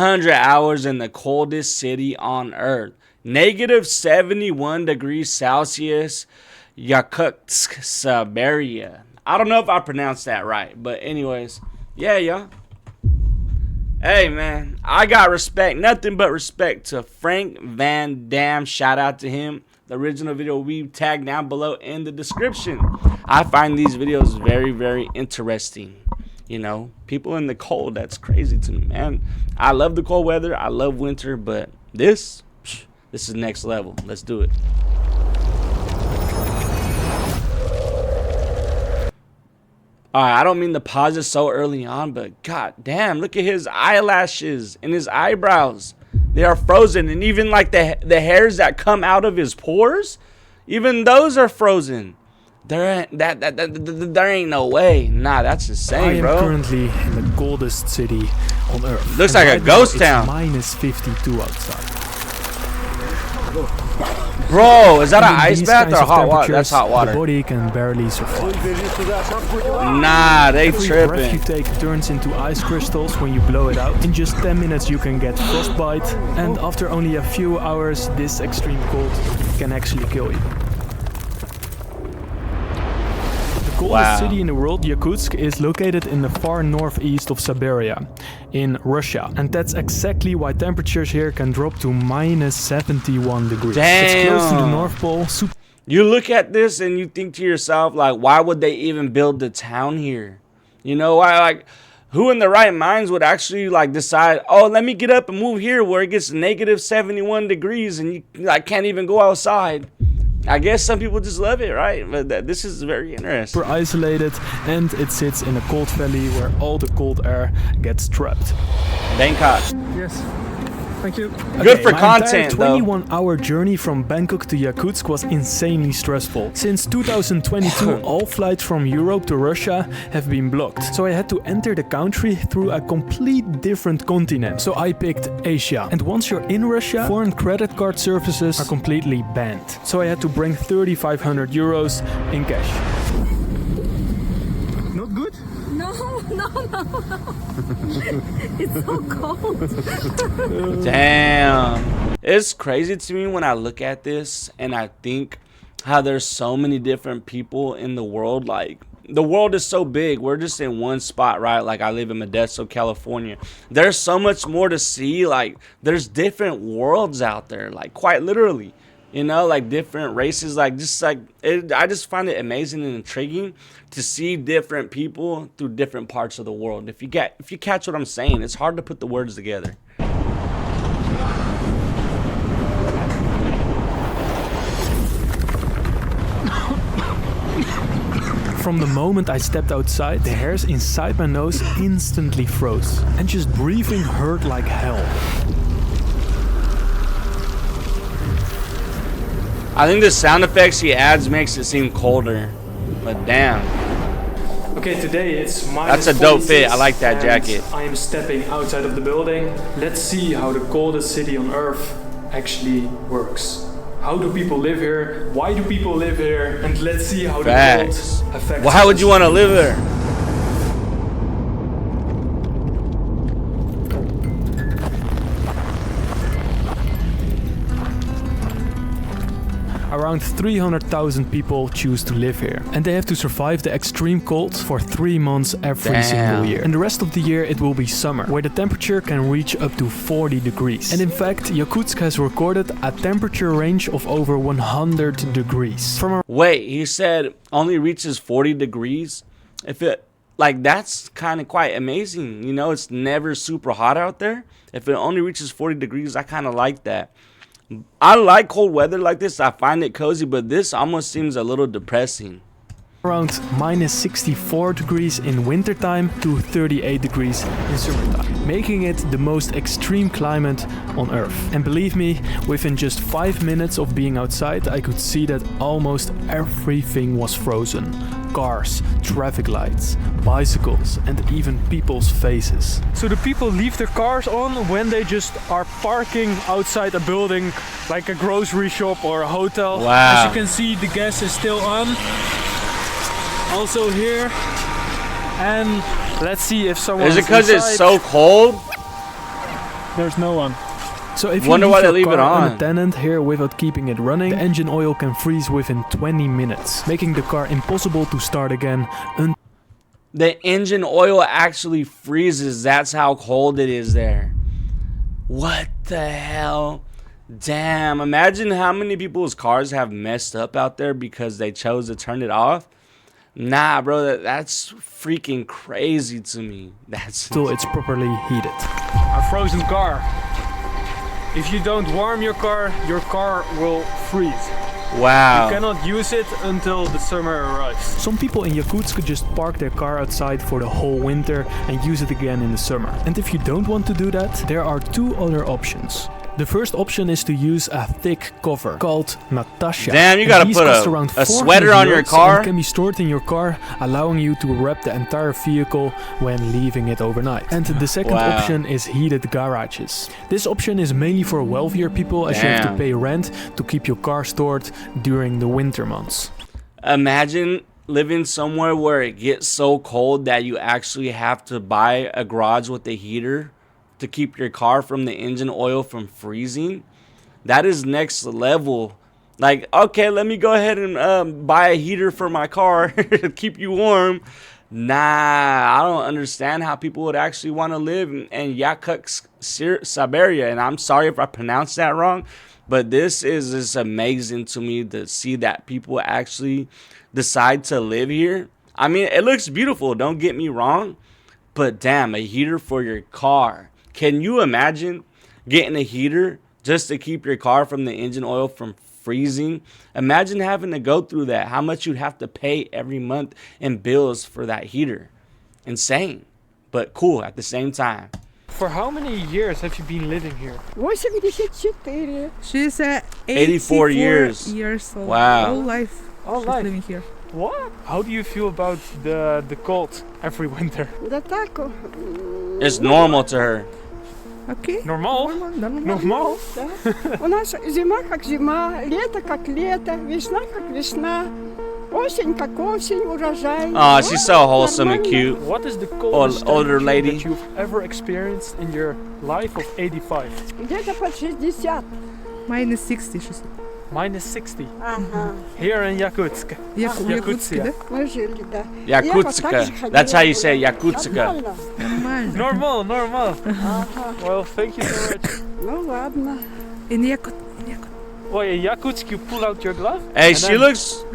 100 hours in the coldest city on earth. Negative 71 degrees Celsius, Yakutsk, Siberia. I don't know if I pronounced that right, but anyways, yeah, y'all. Hey, man, I got respect, nothing but respect to Frank Van Dam. Shout out to him. The original video will be tagged down below in the description. I find these videos very, very interesting. You know, people in the cold, that's crazy to me, man. I love the cold weather. I love winter, but this is next level. Let's do it. Alright, I don't mean to pause it so early on, but god damn, look at his eyelashes and his eyebrows. They are frozen, and even like the hairs that come out of his pores, even those are frozen. There ain't no way. Nah, that's insane, bro. I am currently in the coldest city on earth. Looks like a ghost town. Minus 52 outside. Bro, is that an ice bath or hot water? That's hot water. The body can barely survive. Nah, they Every tripping. breath you take turns into ice crystals when you blow it out. In just 10 minutes you can get frostbite, and after only a few hours this extreme cold can actually kill you. The coldest city in the world, Yakutsk, is located in the far northeast of Siberia, in Russia. And that's exactly why temperatures here can drop to minus 71 degrees. Damn. It's close to the North Pole. You look at this and you think to yourself, like, why would they even build the town here? You know, why, like, who in their right minds would actually, like, decide, oh, let me get up and move here where it gets negative 71 degrees and you, like, can't even go outside? I guess some people just love it, right? But this is very interesting. Super isolated, and it sits in a cold valley where all the cold air gets trapped. Bangkok. Yes. Thank you. Good for content, though. 21-hour journey from Bangkok to Yakutsk was insanely stressful. Since 2022, all flights from Europe to Russia have been blocked. So I had to enter the country through a complete different continent. So I picked Asia. And once you're in Russia, foreign credit card services are completely banned. So I had to bring 3,500 euros in cash. Not good? No. It's so cold. Damn. It's crazy to me when I look at this and I think how there's so many different people in the world. Like, the world is so big. We're just in one spot, right? Like, I live in Modesto, California. There's so much more to see. Like, there's different worlds out there, like, quite literally. You know, like different races, like just like I just find it amazing and intriguing to see different people through different parts of the world. If you catch what I'm saying, it's hard to put the words together. From the moment I stepped outside, the hairs inside my nose instantly froze, and just breathing hurt like hell. I think the sound effects he adds makes it seem colder, but damn. Okay, today it's minus That's a dope 46, fit. I like that jacket. I am stepping outside of the building. Let's see how the coldest city on earth actually works. How do people live here? Why do people live here? And let's see how the cold affects. Why would you want to live there? Around 300,000 people choose to live here, and they have to survive the extreme cold for 3 months every single year. And the rest of the year it will be summer, where the temperature can reach up to 40 degrees. And in fact, Yakutsk has recorded a temperature range of over 100 degrees. Wait, he said only reaches 40 degrees? If it, like, that's kind of quite amazing. You know, it's never super hot out there. If it only reaches 40 degrees, I kind of like that. I like cold weather like this. I find it cozy, but this almost seems a little depressing. Around minus 64 degrees in wintertime to 38 degrees in summertime, making it the most extreme climate on Earth. And believe me, within just 5 minutes of being outside, I could see that almost everything was frozen. Cars, traffic lights, bicycles, and even people's faces. So the people leave their cars on when they just are parking outside a building, like a grocery shop or a hotel. Wow. As you can see, the gas is still on. Also here, and let's see if someone is it because it's so cold? There's no one. So if Wonder you why leave they your leave it car on. unattended here without keeping it running, the engine oil can freeze within 20 minutes, making the car impossible to start again. The engine oil actually freezes. That's how cold it is there. What the hell? Damn. Imagine how many people's cars have messed up out there because they chose to turn it off. Nah, bro, that's freaking crazy to me. That's Until it's properly heated. A frozen car. If you don't warm your car will freeze. wow. You cannot use it until the summer arrives. Some people in Yakutsk just park their car outside for the whole winter and use it again in the summer. And if you don't want to do that, there are two other options. The first option is to use a thick cover called Natasha. Damn, you And gotta these put cost a around sweater 400 on your euros car? and can be stored in your car, allowing you to wrap the entire vehicle when leaving it overnight. And the second Wow. option is heated garages. This option is mainly for wealthier people, as you have to Damn. pay rent to keep your car stored during the winter months. Imagine living somewhere where it gets so cold that you actually have to buy a garage with a heater to keep your car from the engine oil from freezing. That is next level. Like, okay, let me go ahead and buy a heater for my car to keep you warm. Nah, I don't understand how people would actually want to live in Yakutsk, Siberia. And I'm sorry if I pronounced that wrong, but this is just amazing to me to see that people actually decide to live here. I mean, it looks beautiful, don't get me wrong, but damn, a heater for your car. Can you imagine getting a heater just to keep your car from the engine oil from freezing? Imagine having to go through that. How much you'd have to pay every month in bills for that heater. Insane, but cool at the same time. For how many years have you been living here? 84. She's 84 years. old. Wow. All life. All She's life. living here. What? How do you feel about the cold every winter? Да так. It's normal to her. Okay. Normal? Normal. Normal? Да. У нас зима как зима, лето как лето, весна как весна, осень как осень, урожай. Aw, she's so wholesome and Нормально. cute. What is the coldest older temperature lady. that you've ever experienced in your life of 85? Где-то под 60. Minus 60. She's Minus 60. Ага. Here in Yakutsk. Якутске, да? Мы жили, да. Я вот так же Yakutsk. ходила. That's how you say Yakutsk. Нормально. Нормально. Normal, normal. Ага. Well, thank you so much. Ну ладно. In Yakut. Oh, in Yakutsk, you pull out your glove? Hey,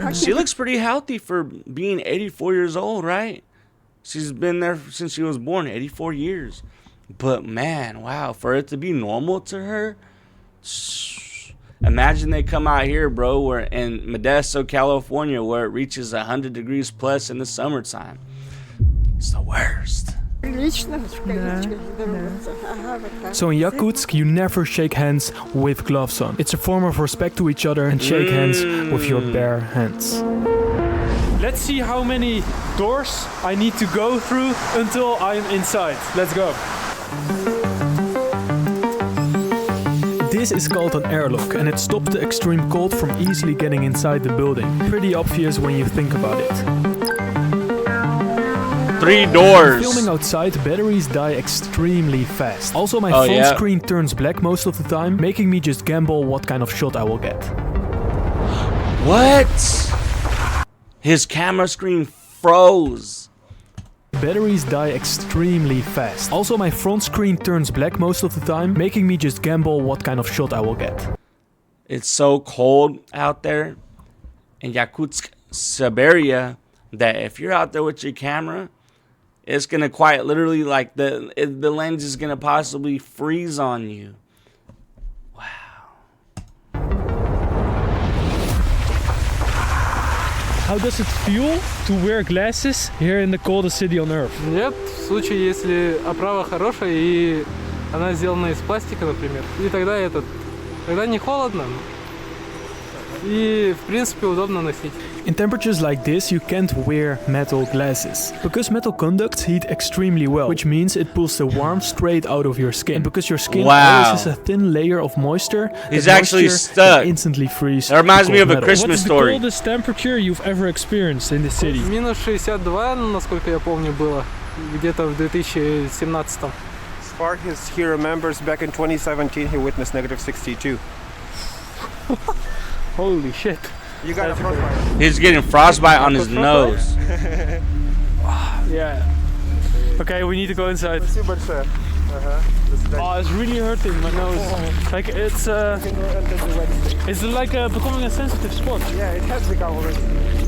And she looks pretty healthy for being 84 years old, right? She's been there since she was born, 84 years. But man, wow, for it to be normal to her, imagine they come out here, bro, where in Modesto, California, where it reaches 100 degrees plus in the summertime. It's the worst. Лично в кавычках здороваться. Ага, вот так. So in Yakutsk, you never shake hands with gloves on. It's a form of respect to each other and shake hands with your bare hands. let's see how many doors I need to go through until I'm inside. Let's go. This is called an airlock and it stops the extreme cold from easily getting inside the building. Pretty obvious when you think about it. 3 doors. Filming outside, batteries die extremely fast. Also, my Oh, phone yeah. screen turns black most of the time, making me just gamble what kind of shot I will get. What? His camera screen froze. Batteries die extremely fast. Also, my front screen turns black most of the time, making me just gamble what kind of shot I will get. It's so cold out there in Yakutsk, Siberia, that if you're out there with your camera, it's gonna quite literally, like, the lens is gonna possibly freeze on you. How does it feel to wear glasses here in the coldest city on earth? Нет, в случае, если оправа хорошая и она сделана из пластика, например, и тогда не холодно и, в принципе, удобно носить. In temperatures like this, you can't wear metal glasses. Because metal conducts heat extremely well, which means it pulls the warmth straight out of your skin. And because your skin Wow. always has a thin layer of moisture, He's that actually moisture stuck. can instantly freeze. That reminds me cold of a metal. Christmas story. coldest temperature you've ever experienced in the city? Минус 62, насколько я помню, было где-то в 2017. part. He remembers back in 2017 he witnessed negative 62. Holy shit. You got a frostbite. He's getting frostbite on his nose. Yeah. Okay, we need to go inside. Спасибо большое. Oh, it's really hurting my nose. Like it's like becoming a sensitive spot. Yeah, it has become already.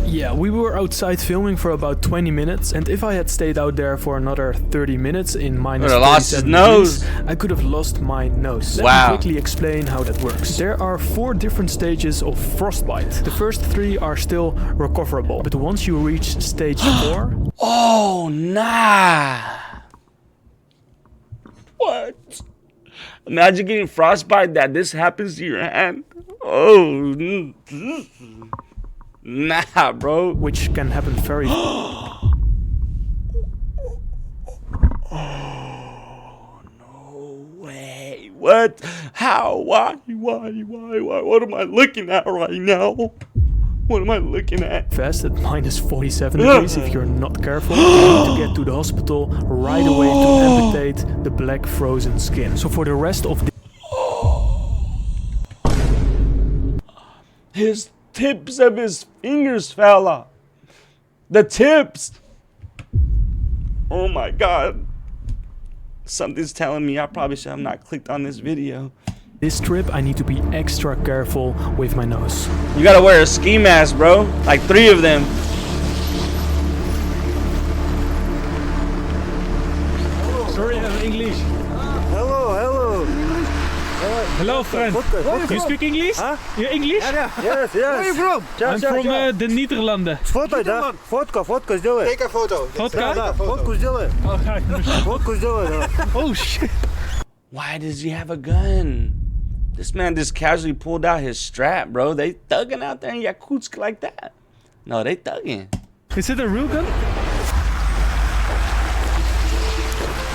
Yeah, we were outside filming for about 20 minutes, and if I had stayed out there for another 30 minutes in minus Would've lost his 37 nose. degrees, I could have lost my nose. Let Wow. me quickly explain how that works. There are 4 different stages of frostbite. The first 3 are still recoverable, but once you reach stage 4... Oh, nah. What? Imagine getting frostbite that this happens to your hand. Oh, nah, bro. which can happen very... Oh, no way. What? How? Why? What am I looking at right now? What am I looking at? fast at minus 47 degrees if you're not careful. You need to get to the hospital right away to amputate the black frozen skin. So for the rest of the... His tips of his fingers fell off. The tips. Oh my god. Something's telling me I probably should have not clicked on this video. This trip I need to be extra careful with my nose. You gotta wear a ski mask, bro. Like 3 of them. Sorry, I'm English. Hello. Hello, friend. You speak English? Huh? You English? Yes. Where are you from? I'm from the Nederlanden. Сфотай, да? Фотку сделай. Take a photo. Vodka? Фотку сделай. Фотку сделай, да. Oh shit. Why does he have a gun? This man just casually pulled out his strap, bro. They thugging out there in Yakutsk like that. No, they thugging. Is it a real gun?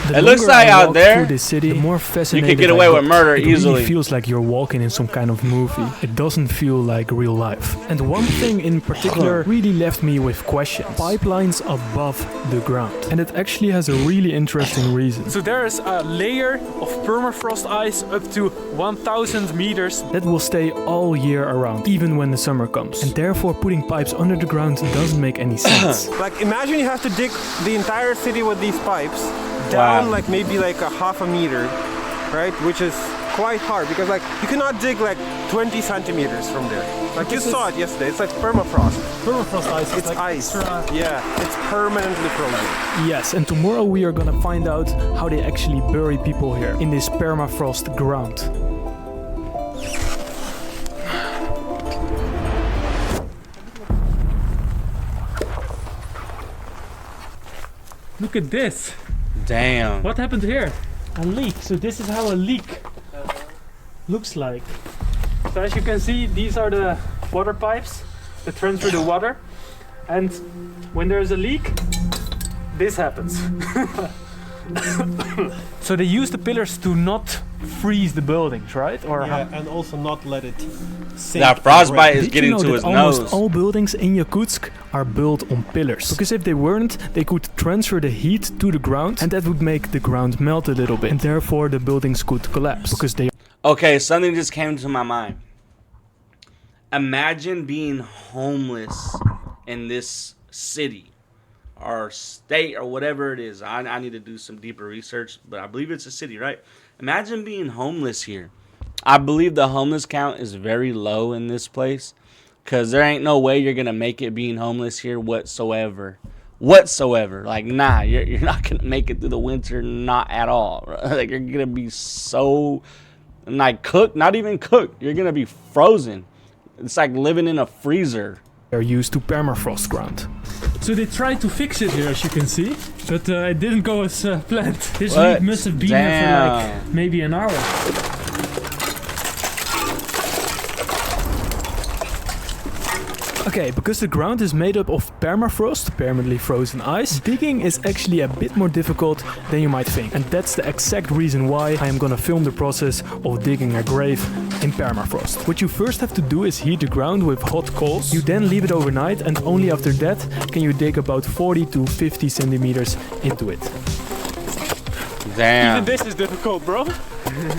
The It looks longer like I out walk there, through this city, the more fascinated you could get I away with get. murder it easily. Really feels like you're walking in some kind of movie. It doesn't feel like real life. And one thing in particular really left me with questions. Pipelines above the ground. And it actually has a really interesting reason. So there is a layer of permafrost ice up to 1,000 meters. That will stay all year around, even when the summer comes. And therefore putting pipes under the ground doesn't make any sense. Like imagine you have to dig the entire city with these pipes down Wow. like maybe like a half a meter, right? Which is quite hard because like you cannot dig like 20 centimeters from there. Like you saw it yesterday. It's like permafrost. Permafrost ice. It's ice. Yeah, it's permanently frozen. Yes, and tomorrow we are gonna find out how they actually bury people here in this permafrost ground. Look at this. Damn. What happened here? A leak. So this is how a leak looks like. So as you can see, these are the water pipes that transfer the water. And when there's a leak, this happens. So they use the pillars to not freeze the buildings, right? Or Yeah, and also not let it sink. That frostbite is Did you getting know to that his almost nose. all buildings in Yakutsk are built on pillars? Because if they weren't, they could transfer the heat to the ground, and that would make the ground melt a little bit, and therefore the buildings could collapse because they Okay, something just came to my mind. Imagine being homeless in this city or state or whatever it is. I need to do some deeper research, but I believe it's a city, right? Imagine being homeless here. I believe the homeless count is very low in this place because there ain't no way you're going to make it being homeless here whatsoever. Like, nah, you're not going to make it through the winter, not at all. Like, you're going to be so, like, cooked, not even cooked. You're going to be frozen. It's like living in a freezer. are used to permafrost ground. So they tried to fix it here, as you can see, but it didn't go as planned. This What? leak must have been here for like maybe an hour. Okay, because the ground is made up of permafrost, permanently frozen ice, digging is actually a bit more difficult than you might think. And that's the exact reason why I am gonna film the process of digging a grave in permafrost. What you first have to do is heat the ground with hot coals. You then leave it overnight, and only after that can you dig about 40 to 50 centimeters into it. Damn. Even this is difficult, bro.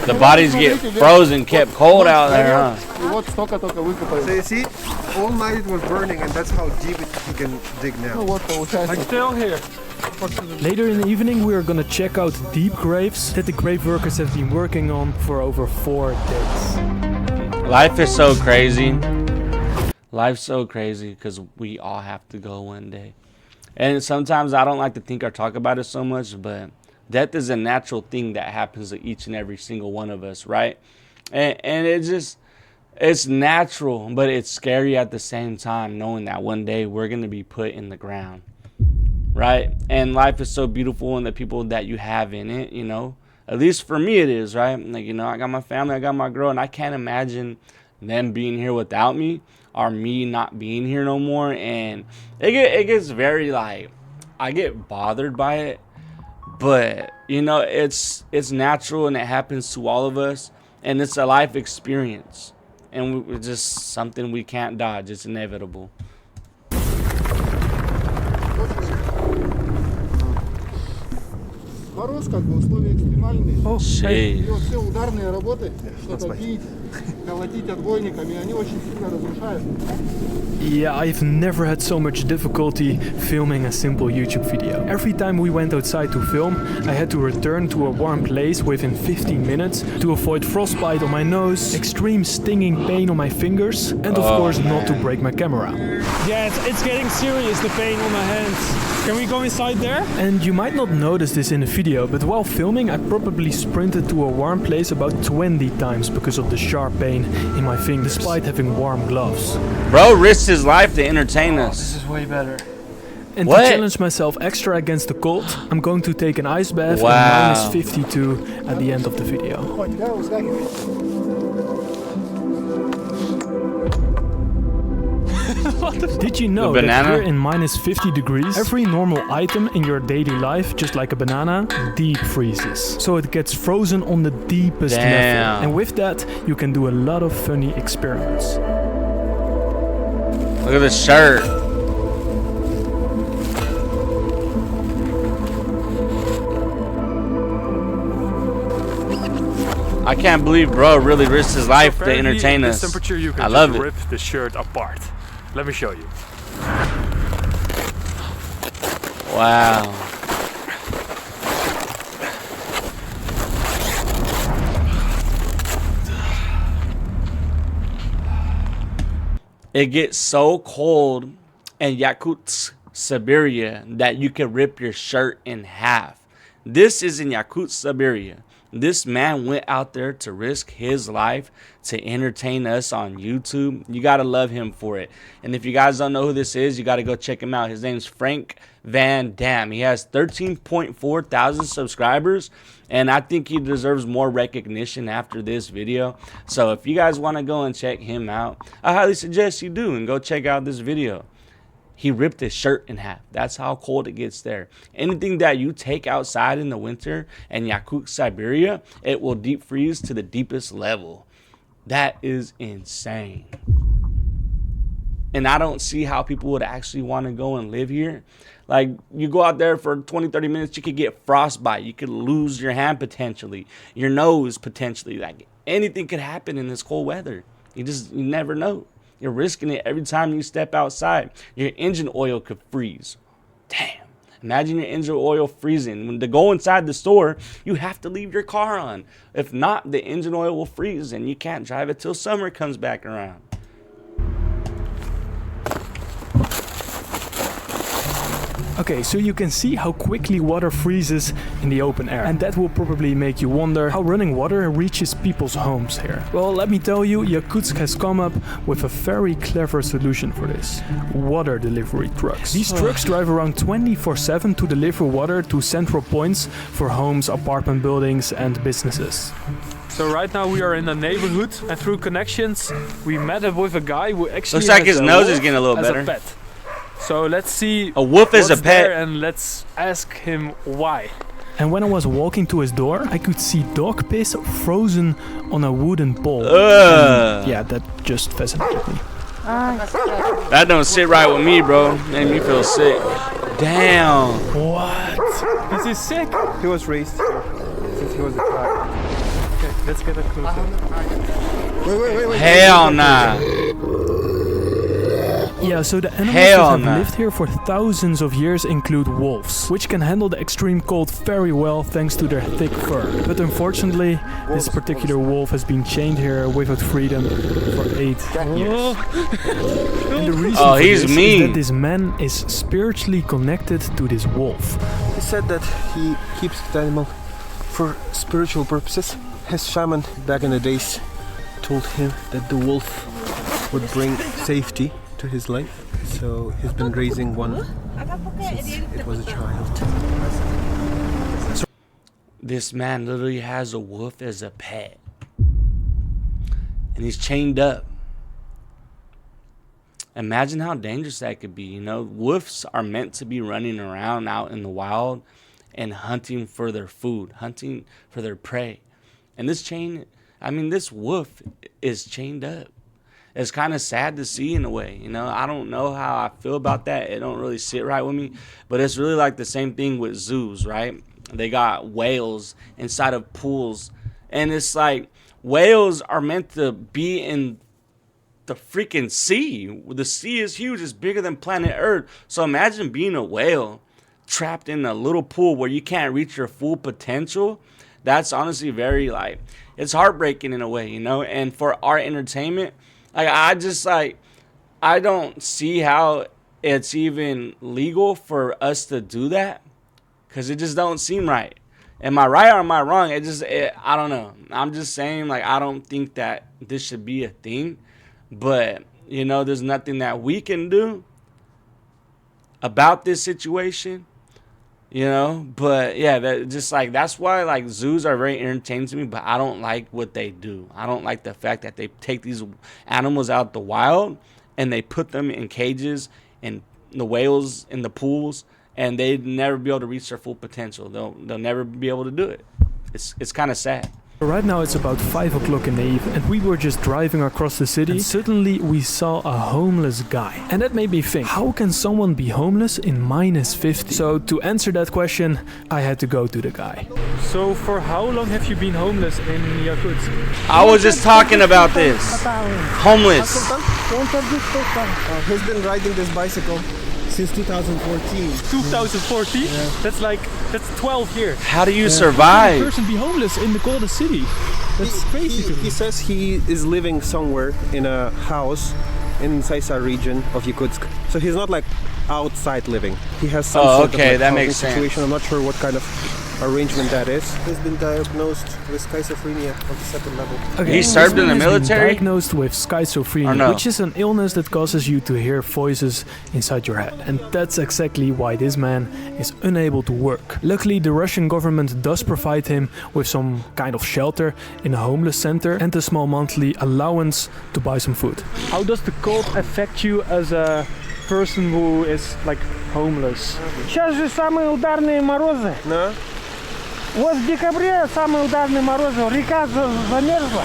The bodies get frozen, kept cold out there, huh? So you see, all night it was burning, and that's how deep he can dig now. I'm still here. Later in the evening we are gonna check out deep graves that the grave workers have been working on for over 4 days. Life is so crazy. Life's so crazy because we all have to go one day. And sometimes I don't like to think or talk about it so much, but death is a natural thing that happens to each and every single one of us, right? And it's natural, but it's scary at the same time, knowing that one day we're going to be put in the ground, right? And life is so beautiful, and the people that you have in it, you know, at least for me it is, right? Like, you know, I got my family, I got my girl, and I can't imagine them being here without me, or me not being here no more. And it gets very, like, I get bothered by it, but you know, it's natural, and it happens to all of us, and it's a life experience, and it's just something we can't dodge. It's inevitable. Мороз, как бы условия экстремальные. Shit. И вот все ударные работы, что-то бить, колотить отбойниками, они очень сильно разрушают. Yeah, I've never had so much difficulty filming a simple YouTube video. Every time we went outside to film, I had to return to a warm place within 15 minutes to avoid frostbite on my nose, extreme stinging pain on my fingers, and of course not to break my camera. Yeah, it's getting serious, the pain on my hands. Can we go inside there? And you might not notice this in the video, but while filming I probably sprinted to a warm place about 20 times because of the sharp pain in my fingers, despite having warm gloves. Bro risked his life to entertain us. This is way better. And What? to challenge myself extra against the cold, I'm going to take an ice bath Wow. at -52 at the end of the video. Did you know that banana? here in -50 degrees, every normal item in your daily life, just like a banana, deep freezes. So it gets frozen on the deepest Damn. level. And with that, you can do a lot of funny experiments. Look at the shirt. I can't believe bro really risked his life to entertain us. Temperature you can I love it. rip the shirt apart. Let me show you. Wow. It gets so cold in Yakutsk, Siberia, that you can rip your shirt in half. This is in Yakutsk, Siberia. This man went out there to risk his life to entertain us on YouTube. You got to love him for it. And if you guys don't know who this is, you got to go check him out. His name's Frank Van Dam. He has 13.4 thousand subscribers, and I think he deserves more recognition after this video. So if you guys want to go and check him out, I highly suggest you do and go check out this video. He ripped his shirt in half. That's how cold it gets there. Anything that you take outside in the winter in Yakutsk, Siberia, it will deep freeze to the deepest level. That is insane. And I don't see how people would actually want to go and live here. Like, you go out there for 20, 30 minutes, you could get frostbite. You could lose your hand potentially, your nose potentially. Like, anything could happen in this cold weather. You never know. You're risking it every time you step outside. Your engine oil could freeze. Damn. Imagine your engine oil freezing. When to go inside the store, you have to leave your car on. If not, the engine oil will freeze and you can't drive it till summer comes back around. Okay, so you can see how quickly water freezes in the open air. And that will probably make you wonder how running water reaches people's homes here. Well, let me tell you, Yakutsk has come up with a very clever solution for this. Water delivery trucks. These trucks drive around 24/7 to deliver water to central points for homes, apartment buildings and businesses. So right now we are in a neighborhood, and through connections we met up with a guy who actually Looks like has his a nose wolf is getting a little as better. A pet. So let's see. A wolf is a what's there, pet. and let's ask him why. And when I was walking to his door, I could see dog piss frozen on a wooden pole. Ugh. Yeah, that just fascinated me. That don't sit right with me, bro. Made me feel sick. Damn. What? This is sick. He was raised here since he was a child. Okay, let's get a closer. Wait. Hell nah. Yeah, so the animals Hell that have nah. lived here for thousands of years include wolves, which can handle the extreme cold very well thanks to their thick fur. But unfortunately, this particular wolf has been chained here without freedom for 8 years. And the reason for he's this is mean. that this man is spiritually connected to this wolf. He said that he keeps the animal for spiritual purposes. His shaman back in the days told him that the wolf would bring safety to his life, so he's been raising one since it was a child. This man literally has a wolf as a pet. And he's chained up. Imagine how dangerous that could be. You know, wolves are meant to be running around out in the wild and hunting for their food, hunting for their prey. And this wolf is chained up. It's kind of sad to see in a way, you know. I don't know how I feel about that. It don't really sit right with me. But it's really like the same thing with zoos, right? They got whales inside of pools. And it's like whales are meant to be in the freaking sea. The sea is huge. It's bigger than planet Earth. So imagine being a whale trapped in a little pool where you can't reach your full potential. That's honestly very, like, it's heartbreaking in a way, you know. And for our entertainment, I don't see how it's even legal for us to do that, because it just don't seem right. Am I right or am I wrong? I don't know. I'm just saying, like, I don't think that this should be a thing. But, you know, there's nothing that we can do about this situation, you know. But yeah, that's why, like, zoos are very entertaining to me, but I don't like what they do. I don't like the fact that they take these animals out the wild and they put them in cages and the whales in the pools, and they'd never be able to reach their full potential. They'll never be able to do it. It's kind of sad. Right now it's about 5 o'clock in the evening and we were just driving across the city and suddenly we saw a homeless guy. And that made me think, how can someone be homeless in -50? So to answer that question, I had to go to the guy. So for how long have you been homeless in Yakutsk? I was just talking about this. Homeless. He's been riding this bicycle since 2014. 2014? Yeah. That's 12 years. How do you survive? Person be homeless in the coldest city? That's crazy to me. He says he is living somewhere in a house in Saisa region of Yakutsk. So he's not like outside living. He has some sort of like that housing makes sense. situation. I'm not sure what kind of arrangement that is. He's been diagnosed with schizophrenia on the 2nd level. Okay, He served in the has been military? diagnosed with schizophrenia, Or no? which is an illness that causes you to hear voices inside your head. And that's exactly why this man is unable to work. Luckily, the Russian government does provide him with some kind of shelter in a homeless center and a small monthly allowance to buy some food. How does the cold affect you as a person who is like homeless? Сейчас же самые ударные морозы. No? Вот в декабре самые ударные морозы. Река замерзла.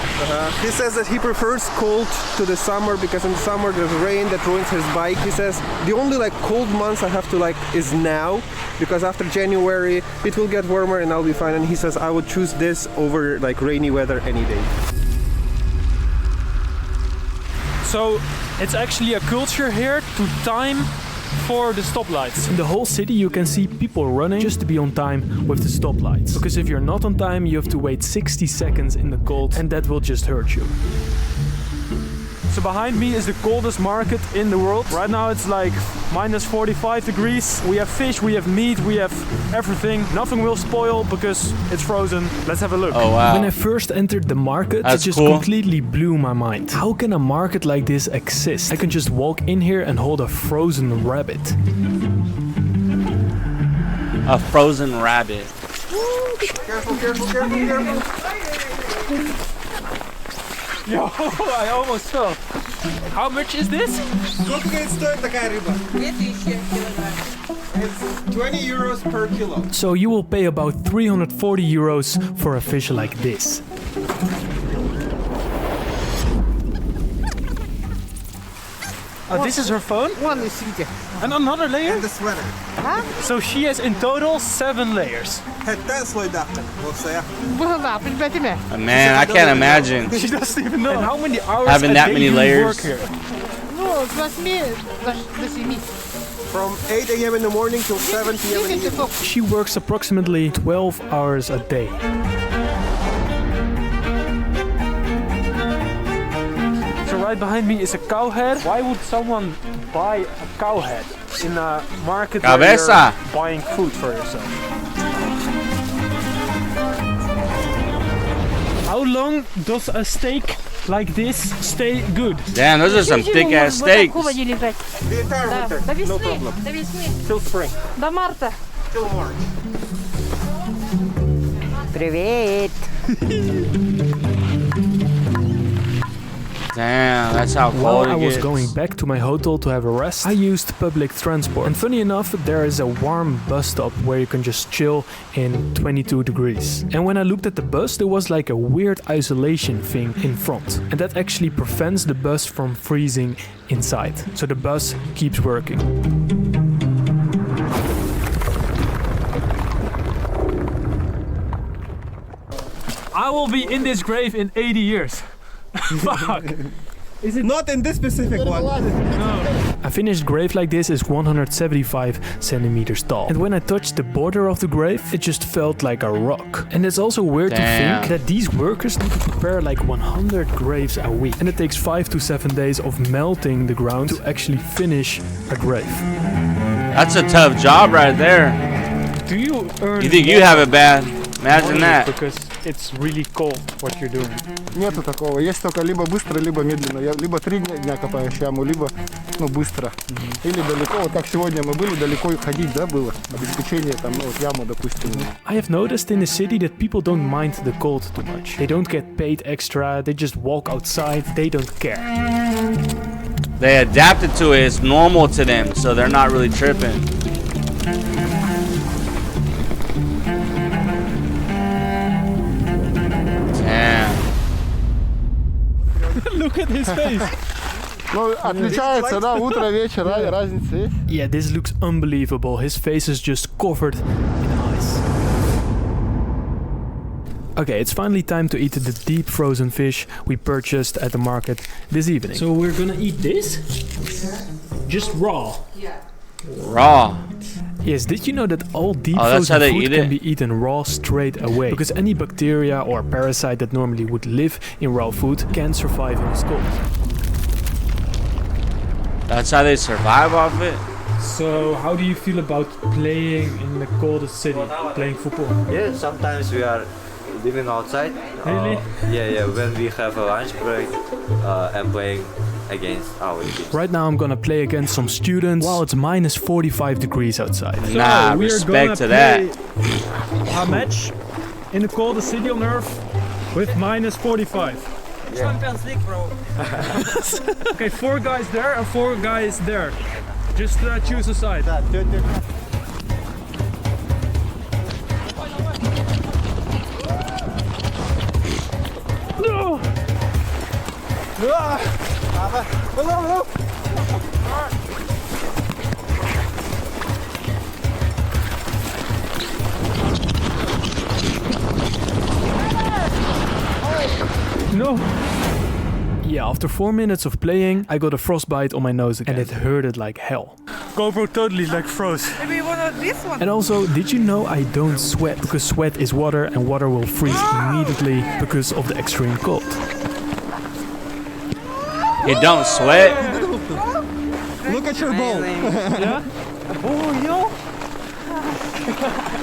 He says that he prefers cold to the summer because in the summer there's rain that ruins his bike. He says the only like cold months I have to like is now, because after January it will get warmer and I'll be fine. And he says I would choose this over like rainy weather any day. So it's actually a culture here to time for the stoplights. In the whole city you can see people running just to be on time with the stoplights. Because if you're not on time you have to wait 60 seconds in the cold and that will just hurt you. So behind me is the coldest market in the world. Right now it's like -45 degrees. We have fish, we have meat, we have everything. Nothing will spoil because it's frozen. Let's have a look. Oh wow. When I first entered the market, That's it just cool. completely blew my mind. How can a market like this exist? I can just walk in here and hold a frozen rabbit. A frozen rabbit. Yo, I almost fell. How much is this? Сколько стоит такая рыба? 2000 It's 20 euros per kilo. So you will pay about 340 euros for a fish like this. Oh, this is her phone? One is Sita. And another layer? And the sweater. So she has in total 7 layers. Man, I can't imagine She doesn't even know. And how many hours having a that day many you layers. work here? From 8 a.m. in the morning till 7 p.m. in the evening. She works approximately 12 hours a day. So right behind me is a cow head. Why would someone buy a cow head in a market where Cabeza. you're buying food for yourself? How long does a steak like this stay good? Damn, those are some thick ass steaks. The entire winter. No problem. Till spring. До марта. Till March. Привет. Damn, that's how While cold I it was gets. going back to my hotel to have a rest, I used public transport. And funny enough, there is a warm bus stop where you can just chill in 22 degrees. And when I looked at the bus, there was like a weird isolation thing in front. And that actually prevents the bus from freezing inside. So the bus keeps working. I will be in this grave in 80 years. Fuck. Is it not in this specific one? A finished grave like this is 175 centimeters tall. And when I touched the border of the grave, it just felt like a rock. And it's also weird to Damn. think that these workers need to prepare like 100 graves a week. And it takes 5 to 7 days of melting the ground to actually finish a grave. That's a tough job right there. Do you earn You think you have it bad? Imagine that. Because it's really cold what you're doing. Нету такого. Есть только либо быстро, либо медленно. Я либо 3 дня копаю яму, либо быстро. Или далеко. Вот как сегодня мы были, далеко ходить, да, было. Обеспечение там, яму, допустим. I have noticed in the city that people don't mind the cold too much. They don't get paid extra, they just walk outside, they don't care. They adapted to it. It's normal to them, so they're not really tripping. Damn. Look at his face. Ну, отличается, да, утро, вечер, разница есть. Yeah, this looks unbelievable. His face is just covered in ice. Okay, it's finally time to eat the deep frozen fish we purchased at the market this evening. So we're gonna eat this? Just raw. Raw. Yes, did you know that all deep that's how frozen they food eat can it? be eaten raw straight away? Because any bacteria or parasite that normally would live in raw food can't survive in cold. That's how they survive off it? So how do you feel about playing in the coldest city, playing football? Yeah, sometimes we are living outside. Really? Yeah, when we have a lunch break and playing against our team. Right now I'm gonna play against some students while it's minus 45 degrees outside. Nah, we are respect to gonna that. play a match in the coldest city on earth with minus 45. Champions League, bro. Okay, 4 guys there and 4 guys there. Just choose a side. No! No! Yeah, after 4 minutes of playing, I got a frostbite on my nose again. And it hurted like hell. GoPro totally like froze. Maybe you want this one? And also, did you know I don't sweat? Because sweat is water and water will freeze immediately because of the extreme cold. You don't sweat? Look at your ball. Yeah? Oh, yo!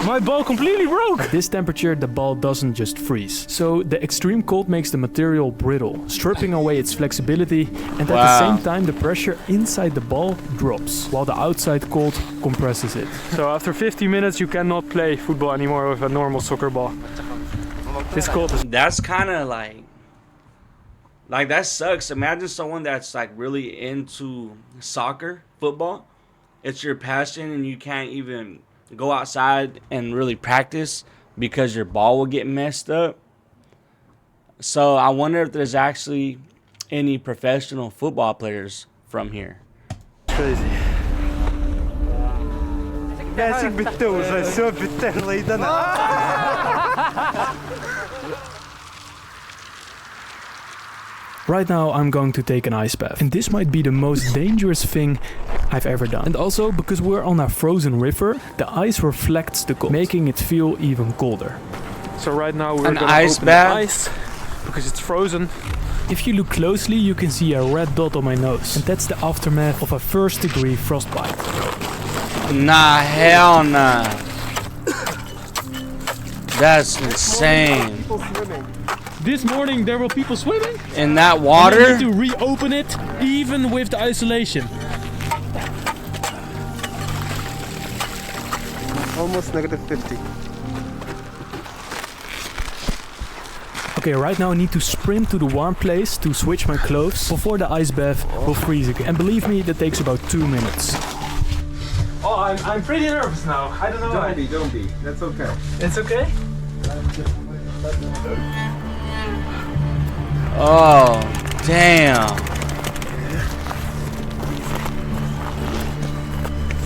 My ball completely broke! At this temperature, the ball doesn't just freeze. So the extreme cold makes the material brittle, stripping away its flexibility, and at the same time the pressure inside the ball drops, while the outside cold compresses it. So after 50 minutes you cannot play football anymore with a normal soccer ball. It's cold. That's kind of like that sucks. Imagine someone that's like really into soccer, football. It's your passion and you can't even go outside and really practice because your ball will get messed up. So I wonder if there's actually any professional football players from here. crazy. Ящик битте уже, все битте, лейдана. Right now I'm going to take an ice bath, and this might be the most dangerous thing I've ever done. And also, because we're on a frozen river, the ice reflects the cold, making it feel even colder. So right now we're An gonna ice open bath? the ice because it's frozen. If you look closely, you can see a red dot on my nose, and that's the aftermath of a first-degree frostbite. Nah, hell nah. That's insane. This morning there were people swimming. In that And they water? need to reopen it, even with the isolation. Almost -50. Okay, right now I need to sprint to the warm place to switch my clothes before the ice bath will freeze again. And believe me, that takes about 2 minutes. Oh, I'm pretty nervous now. I don't know why. Don't be. That's okay. It's okay? Oh, damn.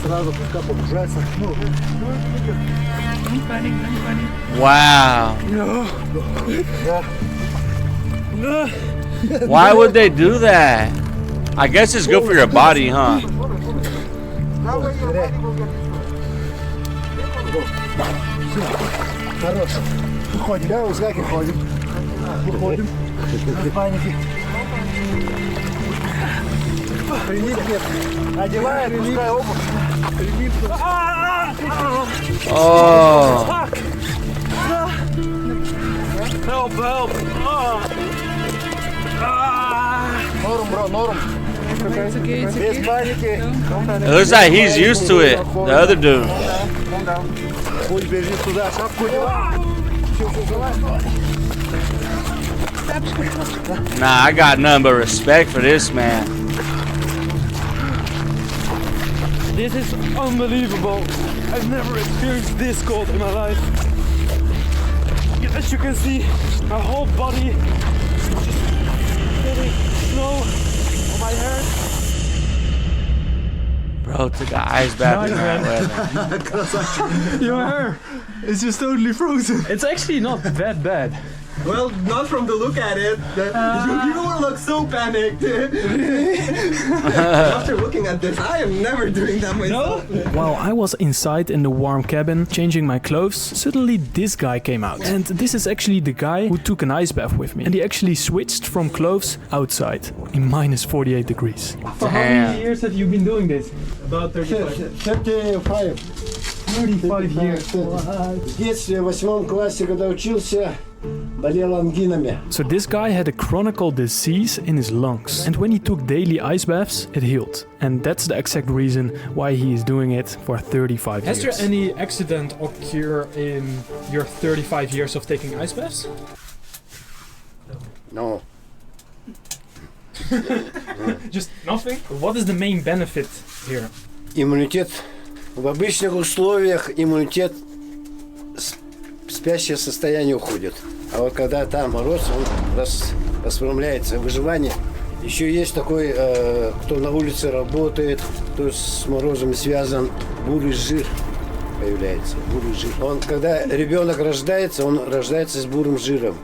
Сразу пускай погружается. Don't panic, don't panic. Wow. Why would they do that? I guess it's good for your body, huh? Хорошо. Выходим, да, узгаки ходим. Выходим. Без паники. Прилип нет. Одеваем, пускай обувь. Прилип. Oh. Help, help. Норм, бро, норм. It's okay, it's Без okay. паники. It looks like he's used to it. The other dude. Пусть бежит туда, шапку одевай. Nah, I got nothing but respect for this man. This is unbelievable. I've never experienced this cold in my life. As you can see, my whole body is just getting snow on my hair. Bro took an ice bath in that weather. Your hair is just totally frozen. It's actually not that bad. Well, not from the look at it. You look so panicked. After looking at this, I am never doing that myself. While I was inside in the warm cabin, changing my clothes, suddenly this guy came out. And this is actually the guy who took an ice bath with me. And he actually switched from clothes outside in minus 48 degrees. For how many years have you been doing this? About 35. 35. 35 years. В детстве, в 8 классе, когда учился, болел ангинами. So this guy had a chronic disease in his lungs. And when he took daily ice baths, it healed. And that's the exact reason why he is doing it for 35 years. Has there any accident occur in your 35 years of taking ice baths? No. Just nothing? What is the main benefit here? Иммунитет. В обычных условиях иммунитет в спящее состояние уходит. А вот когда там мороз, он расправляется. Выживание. Еще есть такой, кто на улице работает, кто с морозом связан, бурый жир появляется. Бурый жир. Он, когда ребенок рождается, он рождается с бурым жиром.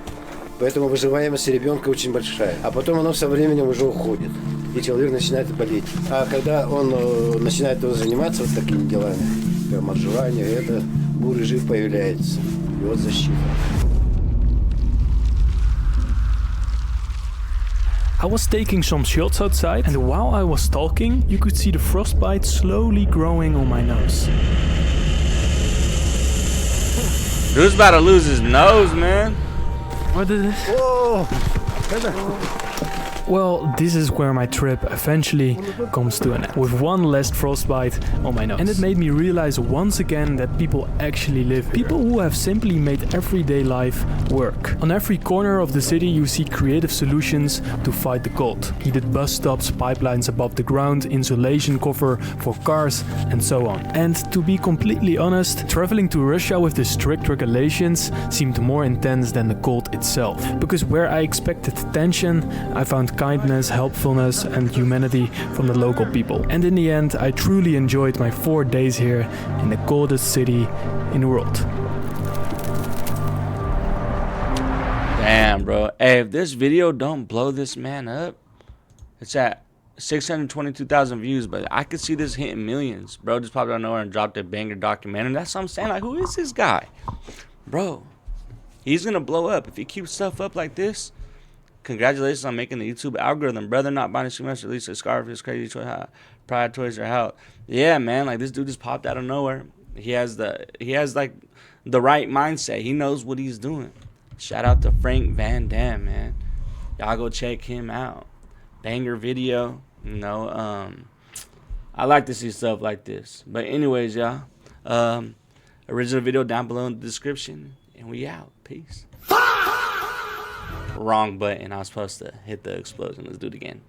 Поэтому выживаемость ребенка очень большая. А потом оно со временем уже уходит. И человек начинает болеть. А когда он начинает заниматься вот такими делами, прям отживание, это бурый жир появляется. И вот защита. I was taking some shots outside, and while I was talking, you could see the frostbite slowly growing on my nose. Dude's about to lose his nose, man. What is this? Whoa! Well, this is where my trip eventually comes to an end, with one last frostbite on my nose. And it made me realize once again that people actually live here. People who have simply made everyday life work. On every corner of the city you see creative solutions to fight the cold. Heated bus stops, pipelines above the ground, insulation cover for cars, and so on. And to be completely honest, traveling to Russia with the strict regulations seemed more intense than the cold itself. Because where I expected tension, I found of kindness, helpfulness and humanity from the local people. And in the end, I truly enjoyed my 4 days here in the coldest city in the world. Damn, bro. Hey, if this video don't blow this man up, it's at 622,000 views, but I could see this hitting millions. Bro just popped out of nowhere and dropped a banger documentary. That's what I'm saying. Like, who is this guy? Bro, he's gonna blow up. If he keeps stuff up like this, congratulations on making the YouTube algorithm. Brother not buying too much, at least a scarf is crazy choice. Pride toys are out. Yeah, man, like this dude just popped out of nowhere. He has like the right mindset. He knows what he's doing. Shout out to Frank Van Dam, man. Y'all go check him out. Banger video, you know. I like to see stuff like this. But anyways, y'all, original video down below in the description, and we out. Peace. Wrong button. I was supposed to hit the explosion. Let's do it again.